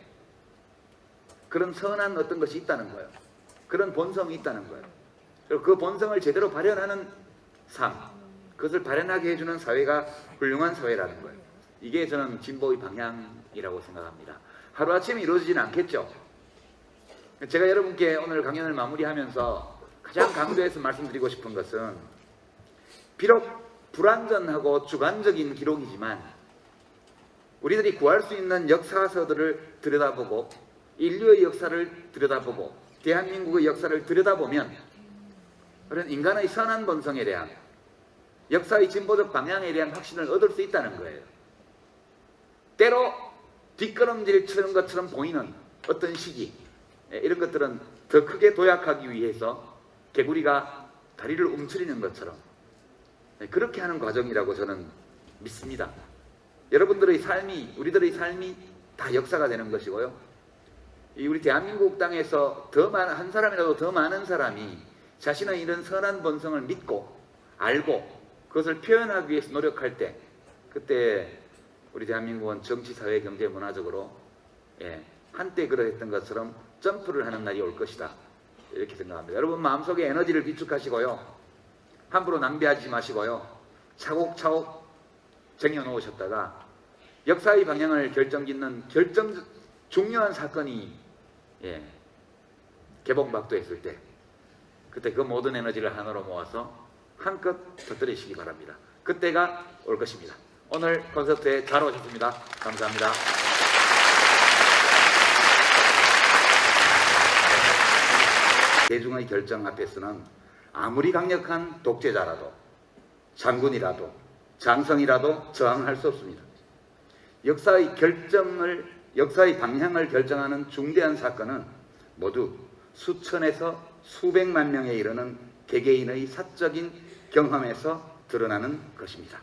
그런 선한 어떤 것이 있다는 거예요. 그런 본성이 있다는 거예요. 그리고 그 본성을 제대로 발현하는 삶, 그것을 발현하게 해주는 사회가 훌륭한 사회라는 거예요. 이게 저는 진보의 방향이라고 생각합니다. 하루아침에 이루어지지는 않겠죠. 제가 여러분께 오늘 강연을 마무리하면서 가장 강조해서 말씀드리고 싶은 것은, 비록 불완전하고 주관적인 기록이지만 우리들이 구할 수 있는 역사서들을 들여다보고 인류의 역사를 들여다보고 대한민국의 역사를 들여다보면 그런 인간의 선한 본성에 대한 역사의 진보적 방향에 대한 확신을 얻을 수 있다는 거예요. 때로 뒷걸음질 것처럼 보이는 어떤 시기, 이런 것들은 더 크게 도약하기 위해서 개구리가 다리를 움츠리는 것처럼 그렇게 하는 과정이라고 저는 믿습니다. 여러분들의 삶이, 우리들의 삶이 다 역사가 되는 것이고요. 우리 대한민국 땅에서 한 사람이라도 더 많은 사람이 자신의 이런 선한 본성을 믿고 알고 그것을 표현하기 위해서 노력할 때, 그때 우리 대한민국은 정치, 사회, 경제, 문화적으로 한때 그러했던 것처럼 점프를 하는 날이 올 것이다, 이렇게 생각합니다. 여러분 마음속에 에너지를 비축하시고요, 함부로 낭비하지 마시고요, 차곡차곡 쟁여놓으셨다가 역사의 방향을 결정짓는 중요한 사건이 개봉박도했을 때, 그때 그 모든 에너지를 하나로 모아서 한껏 터뜨리시기 바랍니다. 그때가 올 것입니다. 오늘 콘서트에 잘 오셨습니다. 감사합니다. 대중의 결정 앞에서는 아무리 강력한 독재자라도 장군이라도 장성이라도 저항할 수 없습니다. 역사의 방향을 결정하는 중대한 사건은 모두 수천에서 수백만 명에 이르는 개개인의 사적인 경험에서 드러나는 것입니다.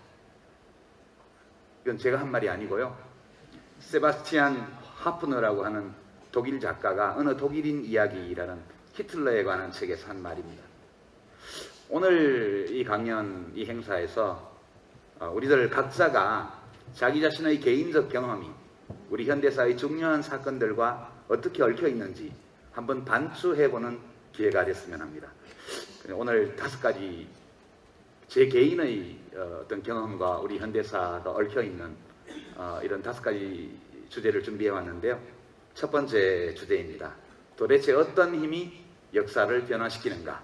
이건 제가 한 말이 아니고요, 세바스티안 하프너라고 하는 독일 작가가 어느 독일인 이야기라는 히틀러에 관한 책에서 한 말입니다. 오늘 이 강연, 이 행사에서 우리들 각자가 자기 자신의 개인적 경험이 우리 현대사의 중요한 사건들과 어떻게 얽혀 있는지 한번 반추해보는 기회가 됐으면 합니다. 오늘 5가지 제 개인의 어떤 경험과 우리 현대사가 얽혀 있는 이런 5가지 주제를 준비해 왔는데요. 첫 번째 주제입니다. 도대체 어떤 힘이 역사를 변화시키는가?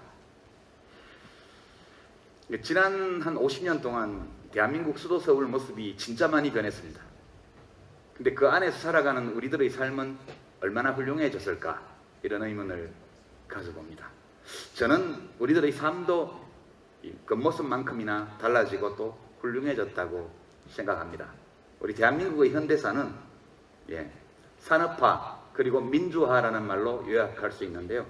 지난 한 50년 동안 대한민국 수도 서울 모습이 진짜 많이 변했습니다. 근데 그 안에서 살아가는 우리들의 삶은 얼마나 훌륭해졌을까? 이런 의문을 가져봅니다. 저는 우리들의 삶도 겉모습만큼이나 달라지고 또 훌륭해졌다고 생각합니다. 우리 대한민국의 현대사는 산업화 그리고 민주화라는 말로 요약할 수 있는데요.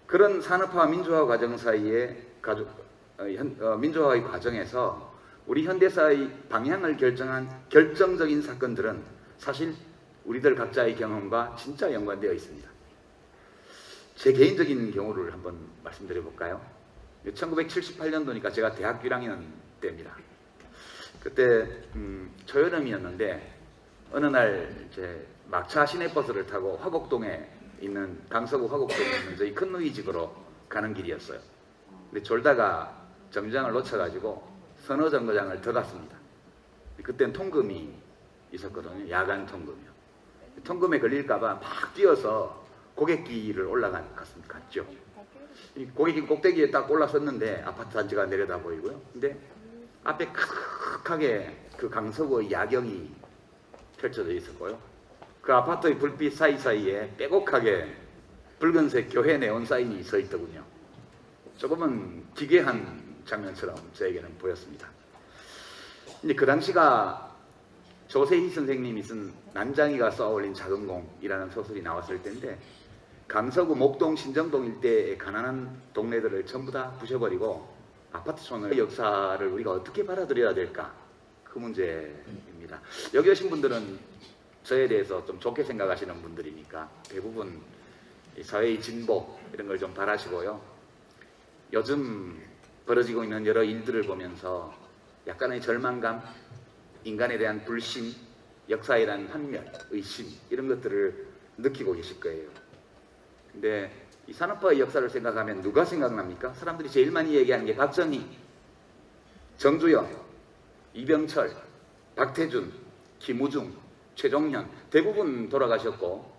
그런 산업화와 민주화 과정 사이에 민주화의 과정에서 우리 현대사의 방향을 결정한 결정적인 사건들은 사실 우리들 각자의 경험과 진짜 연관되어 있습니다. 제 개인적인 경우를 한번 말씀드려 볼까요? 1978년도니까 제가 대학교 1학년 때입니다. 그때 초여름이었는데 어느 날 이제 막차 시내버스를 타고 화곡동에 있는 강서구 화곡동에 있는 저희 큰누이 집으로 가는 길이었어요. 근데 졸다가 정류장을 놓쳐가지고 선호 정거장을 더 갔습니다. 그때는 통금이 있었거든요. 야간 통금이요. 통금에 걸릴까봐 막 뛰어서 고객길을 올라갔죠. 이 고객길 꼭대기에 딱 올라섰는데 아파트 단지가 내려다 보이고요. 근데 앞에 크크하게 그 강서구의 야경이 펼쳐져 있었고요. 그 아파트의 불빛 사이사이에 빼곡하게 붉은색 교회 네온 사인이 서 있더군요. 조금은 기괴한 장면처럼 저에게는 보였습니다. 근데 그 당시가 조세희 선생님이 쓴 난장이가 쏘아올린 작은 공이라는 소설이 나왔을 때인데, 강서구 목동 신정동 일대의 가난한 동네들을 전부 다 부셔버리고 아파트촌의 역사를 우리가 어떻게 받아들여야 될까, 그 문제입니다. 여기 오신 분들은 저에 대해서 좀 좋게 생각하시는 분들이니까 대부분 사회의 진보 이런 걸 좀 바라시고요. 요즘 벌어지고 있는 여러 일들을 보면서 약간의 절망감, 인간에 대한 불신, 역사에 대한 환멸, 의심 이런 것들을 느끼고 계실 거예요. 근데 이 산업화의 역사를 생각하면 누가 생각납니까? 사람들이 제일 많이 얘기하는 게 박정희, 정주영, 이병철, 박태준, 김우중, 최종현, 대부분 돌아가셨고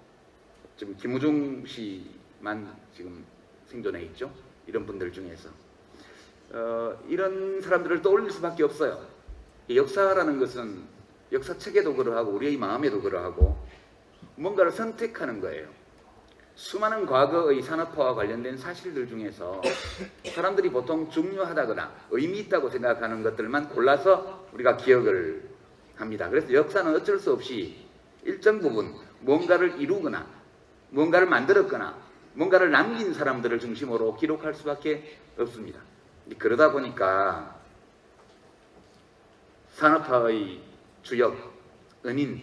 지금 김우중 씨만 지금 생존해 있죠. 이런 분들 중에서 이런 사람들을 떠올릴 수밖에 없어요. 역사라는 것은 역사책에도 그러하고 우리의 마음에도 그러하고 뭔가를 선택하는 거예요. 수많은 과거의 산업화와 관련된 사실들 중에서 사람들이 보통 중요하다거나 의미 있다고 생각하는 것들만 골라서 우리가 기억을 합니다. 그래서 역사는 어쩔 수 없이 일정 부분 뭔가를 이루거나 뭔가를 만들었거나 뭔가를 남긴 사람들을 중심으로 기록할 수밖에 없습니다. 그러다 보니까 산업화의 주역, 은인,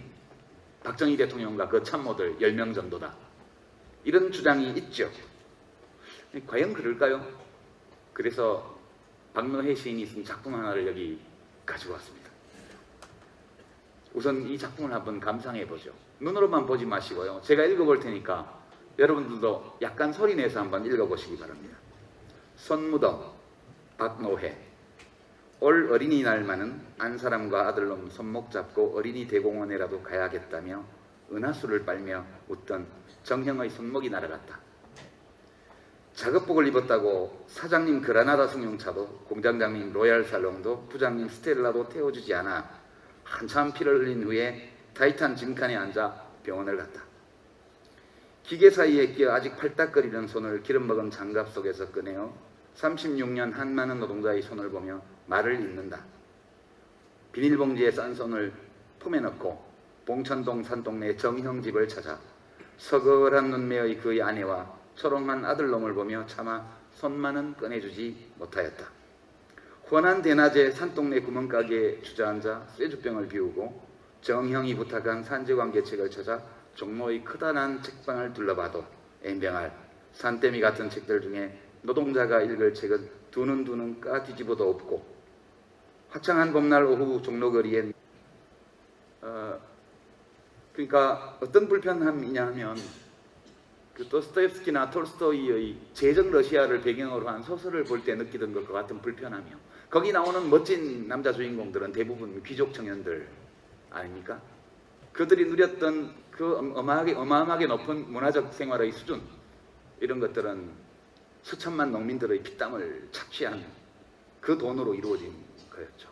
박정희 대통령과 그 참모들 10명 정도다, 이런 주장이 있죠. 과연 그럴까요? 그래서 박노해 시인이 쓴 작품 하나를 여기 가지고 왔습니다. 우선 이 작품을 한번 감상해 보죠. 눈으로만 보지 마시고요. 제가 읽어볼 테니까 여러분들도 약간 소리내서 한번 읽어보시기 바랍니다. 손무덤, 박노해. 올 어린이날만은 안사람과 아들놈 손목 잡고 어린이 대공원에라도 가야겠다며 은하수를 빨며 웃던 정형의 손목이 날아갔다. 작업복을 입었다고 사장님 그라나다 승용차도 공장장님 로얄 살롱도 부장님 스텔라도 태워주지 않아 한참 피를 흘린 후에 타이탄 짐칸에 앉아 병원을 갔다. 기계 사이에 끼어 아직 팔딱거리는 손을 기름 먹은 장갑 속에서 꺼내어 36년 한 많은 노동자의 손을 보며 말을 잇는다. 비닐봉지에 싼 손을 품에 넣고 봉천동 산동네 정형집을 찾아 서글한 눈매의 그의 아내와 초롱한 아들놈을 보며 차마 손만은 꺼내주지 못하였다. 훤한 대낮에 산동네 구멍가게에 주저앉아 쇠주병을 비우고 정형이 부탁한 산재관계책을 찾아 종로의 커다란 책방을 둘러봐도 엠병할 산더미 같은 책들 중에 노동자가 읽을 책은 두눈두눈 까 뒤집어도 없고, 화창한 봄날 오후 종로거리엔 그러니까 어떤 불편함이냐 하면 그 도스토옙스키나 톨스토이의 제정 러시아를 배경으로 한 소설을 볼 때 느끼던 것과 같은 불편함이요. 거기 나오는 멋진 남자 주인공들은 대부분 귀족 청년들 아닙니까? 그들이 누렸던 그 어마어마하게 높은 문화적 생활의 수준, 이런 것들은 수천만 농민들의 피땀을 착취한 그 돈으로 이루어진 거였죠.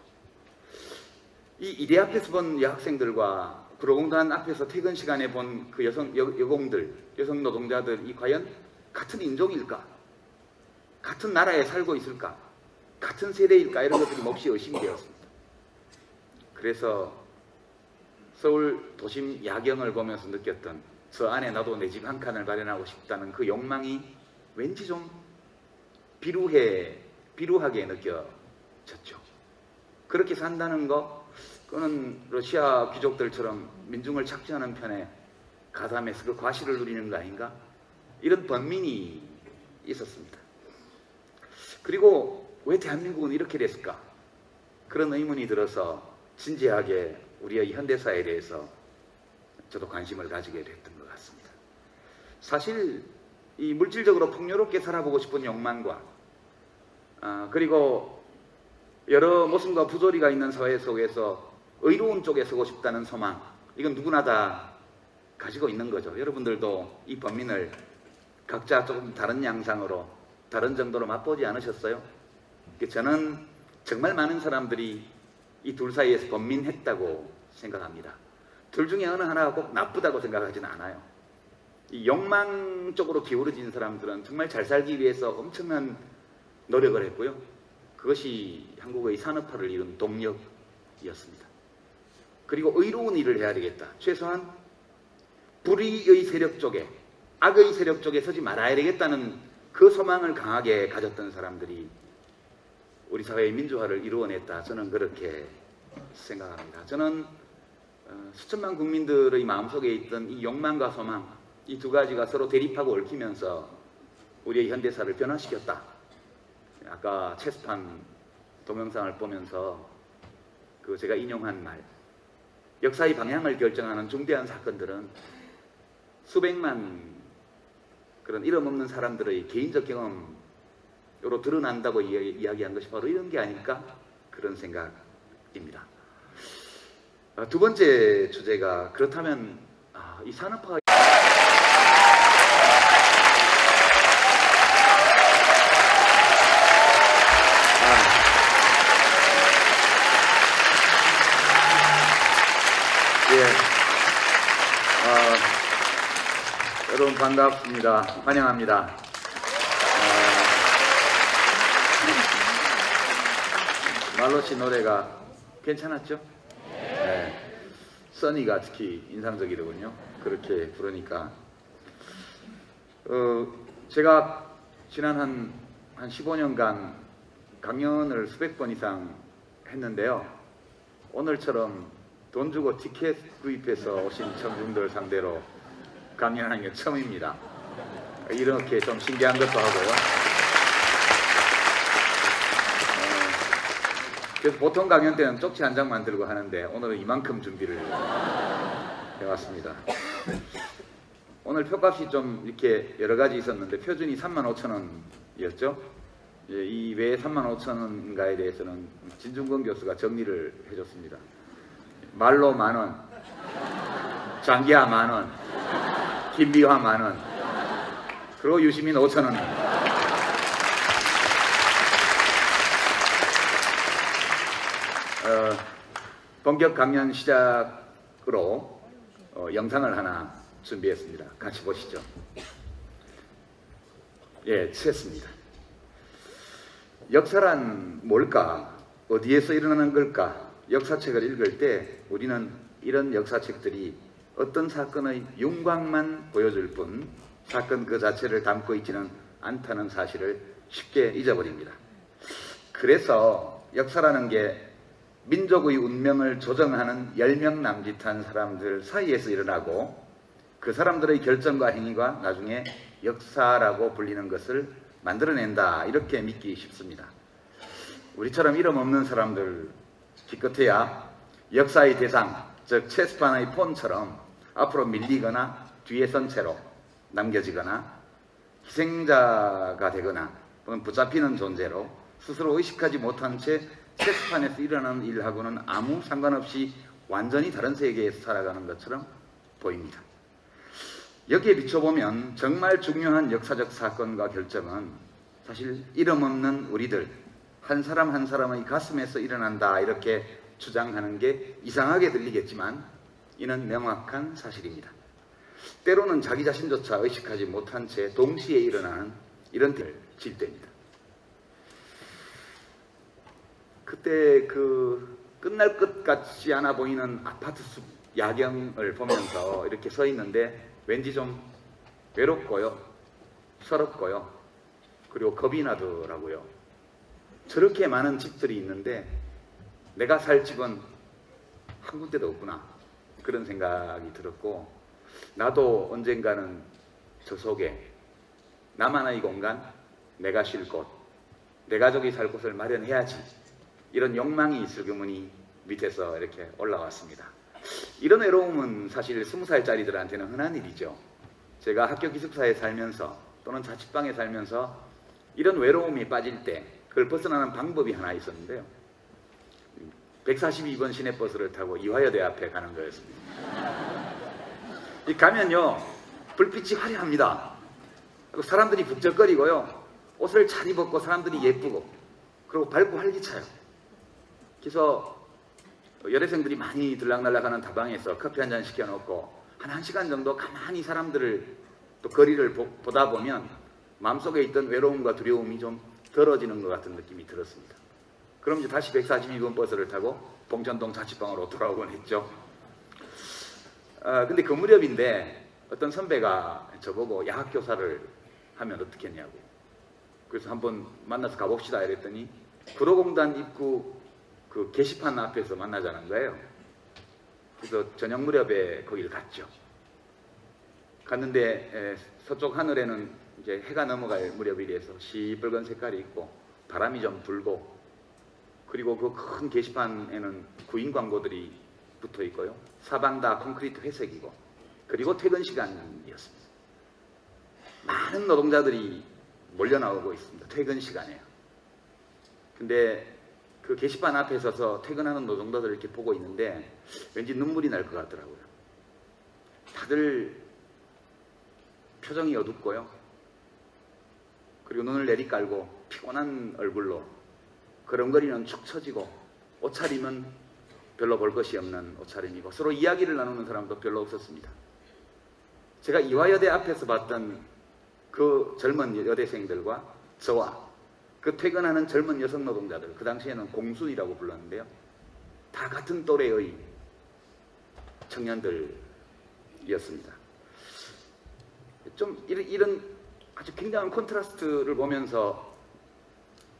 이 이대 앞에서 본 여학생들과 구로공단 앞에서 퇴근 시간에 본 그 여공들, 여성 노동자들이 과연 같은 인종일까? 같은 나라에 살고 있을까? 같은 세대일까? 이런 것들이 몹시 의심이 되었습니다. 그래서 서울 도심 야경을 보면서 느꼈던 저 안에 나도 내 집 한 칸을 마련하고 싶다는 그 욕망이 왠지 좀 비루하게 느껴졌죠. 그렇게 산다는 거, 그거는 러시아 귀족들처럼 민중을 착취하는 편에 가담해서 그 과실을 누리는 거 아닌가? 이런 번민이 있었습니다. 그리고 왜 대한민국은 이렇게 됐을까? 그런 의문이 들어서 진지하게 우리의 현대사에 대해서 저도 관심을 가지게 됐던 것 같습니다. 사실 이 물질적으로 풍요롭게 살아보고 싶은 욕망과 그리고 여러 모순과 부조리가 있는 사회 속에서 의로운 쪽에 서고 싶다는 소망, 이건 누구나 다 가지고 있는 거죠. 여러분들도 이 범민을 각자 조금 다른 양상으로, 다른 정도로 맛보지 않으셨어요? 저는 정말 많은 사람들이 이 둘 사이에서 범민했다고 생각합니다. 둘 중에 어느 하나가 꼭 나쁘다고 생각하지는 않아요. 이 욕망 쪽으로 기울어진 사람들은 정말 잘 살기 위해서 엄청난 노력을 했고요. 그것이 한국의 산업화를 이룬 동력이었습니다. 그리고 의로운 일을 해야 되겠다. 최소한 불의의 세력 쪽에, 악의 세력 쪽에 서지 말아야 되겠다는 그 소망을 강하게 가졌던 사람들이 우리 사회의 민주화를 이루어냈다. 저는 그렇게 생각합니다. 저는 수천만 국민들의 마음속에 있던 이 욕망과 소망, 이 두 가지가 서로 대립하고 얽히면서 우리의 현대사를 변화시켰다. 아까 체스판 동영상을 보면서 그 제가 인용한 말, 역사의 방향을 결정하는 중대한 사건들은 수백만 그런 이름 없는 사람들의 개인적 경험으로 드러난다고 이야기한 것이 바로 이런 게 아닐까? 그런 생각입니다. 두 번째 주제가 그렇다면 이 산업화 여러분 반갑습니다. 환영합니다. 말로씨 노래가 괜찮았죠? 네. 써니가 특히 인상적이더군요. 그렇게 부르니까. 제가 지난 한 15년간 강연을 수백 번 이상 했는데요. 오늘처럼 돈 주고 티켓 구입해서 오신 청중들 상대로 강연하는 게 처음입니다. 이렇게 좀 신기한 것도 하고요. 그래서 보통 강연 때는 쪽지 한 장 만들고 하는데 오늘은 이만큼 준비를 해왔습니다. 오늘 표값이 좀 이렇게 여러 가지 있었는데 표준이 35,000원이었죠. 이 외에 35,000원인가에 대해서는 진중권 교수가 정리를 해줬습니다. 말로 10,000원, 장기하 10,000원, 김비화 10,000원, 그리고 유시민 5,000원. 본격 강연 시작으로 영상을 하나 준비했습니다. 같이 보시죠. 예, 취했습니다. 역사란 뭘까? 어디에서 일어나는 걸까? 역사책을 읽을 때 우리는 이런 역사책들이 어떤 사건의 윤곽만 보여줄 뿐 사건 그 자체를 담고 있지는 않다는 사실을 쉽게 잊어버립니다. 그래서 역사라는 게 민족의 운명을 조정하는 열명남짓한 사람들 사이에서 일어나고 그 사람들의 결정과 행위가 나중에 역사라고 불리는 것을 만들어낸다, 이렇게 믿기 쉽습니다. 우리처럼 이름 없는 사람들 기껏해야 역사의 대상, 즉 체스판의 폰처럼 앞으로 밀리거나 뒤에 선 채로 남겨지거나 희생자가 되거나 또는 붙잡히는 존재로 스스로 의식하지 못한 채 체스판에서 일어나는 일하고는 아무 상관없이 완전히 다른 세계에서 살아가는 것처럼 보입니다. 여기에 비춰보면 정말 중요한 역사적 사건과 결정은 사실 이름 없는 우리들 한 사람 한 사람의 가슴에서 일어난다, 이렇게 주장하는 게 이상하게 들리겠지만 이는 명확한 사실입니다. 때로는 자기 자신조차 의식하지 못한 채 동시에 일어나는 이런 일을 질 때입니다. 그때 그 끝날 것 같지 않아 보이는 아파트 숲 야경을 보면서 이렇게 서 있는데 왠지 좀 외롭고요, 서럽고요, 그리고 겁이 나더라고요. 저렇게 많은 집들이 있는데 내가 살 집은 한 군데도 없구나, 그런 생각이 들었고, 나도 언젠가는 저 속에 나만의 공간, 내가 쉴 곳, 내 가족이 살 곳을 마련해야지, 이런 욕망이 슬그머니 밑에서 이렇게 올라왔습니다. 이런 외로움은 사실 20살짜리들한테는 흔한 일이죠. 제가 학교 기숙사에 살면서 또는 자취방에 살면서 이런 외로움이 빠질 때 그걸 벗어나는 방법이 하나 있었는데요. 142번 시내버스를 타고 이화여대 앞에 가는 거였습니다. 이 가면요 불빛이 화려합니다. 그리고 사람들이 북적거리고요. 옷을 잘 입었고 사람들이 예쁘고 그리고 밝고 활기차요. 그래서 여대생들이 많이 들락날락하는 다방에서 커피 한 잔 시켜놓고 한 시간 정도 가만히 사람들을 또 거리를 보다 보면 마음속에 있던 외로움과 두려움이 좀 덜어지는 것 같은 느낌이 들었습니다. 그럼 이제 다시 142번 버스를 타고 봉천동 자취방으로 돌아오곤 했죠. 근데 그 무렵인데 어떤 선배가 저보고 야학교사를 하면 어떻겠냐고. 그래서 한번 만나서 가봅시다 이랬더니 구로공단 입구 그 게시판 앞에서 만나자는 거예요. 그래서 저녁 무렵에 거기를 갔죠. 갔는데 서쪽 하늘에는 이제 해가 넘어갈 무렵이라서 시뻘건 색깔이 있고 바람이 좀 불고 그리고 그 큰 게시판에는 구인 광고들이 붙어 있고요. 사방 다 콘크리트 회색이고 그리고 퇴근 시간이었습니다. 많은 노동자들이 몰려 나오고 있습니다. 퇴근 시간에요. 근데 그 게시판 앞에 서서 퇴근하는 노동자들을 이렇게 보고 있는데 왠지 눈물이 날 것 같더라고요. 다들 표정이 어둡고요. 그리고 눈을 내리깔고 피곤한 얼굴로 걸음걸이는 축 처지고 옷차림은 별로 볼 것이 없는 옷차림이고 서로 이야기를 나누는 사람도 별로 없었습니다. 제가 이화여대 앞에서 봤던 그 젊은 여대생들과 저와 그 퇴근하는 젊은 여성 노동자들, 그 당시에는 공순이라고 불렀는데요. 다 같은 또래의 청년들이었습니다. 좀 이런 아주 굉장한 콘트라스트를 보면서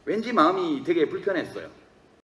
왠지 마음이 되게 불편했어요.